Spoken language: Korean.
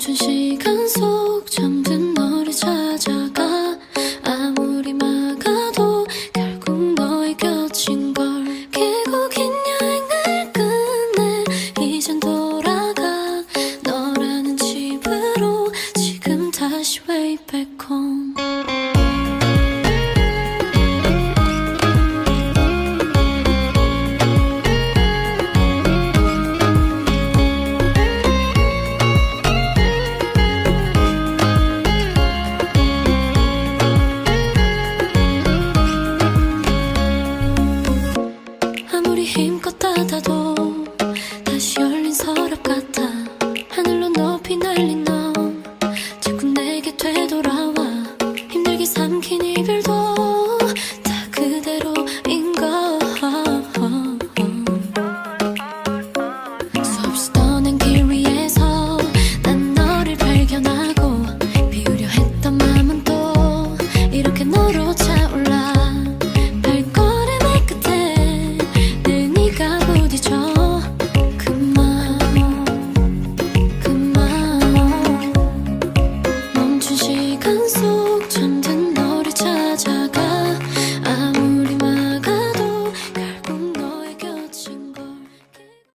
멈춘 시간 속 잠든 너를 찾아가 아무리 막아도 결국 너의 곁인걸 길고 긴 여행을 끝내 이젠 돌아가 너라는 집으로 지금 다시 way back home 아무리 힘껏 닫아도 다시 열린 서랍 같아 하늘로 높이 날린 너 자꾸 내게 되돌아와 힘들게 삼킨 이별도 다 그대로인 걸 수없이 떠난 길 위에서 난 너를 발견하고 비우려 했던 마음은 또 이렇게 너로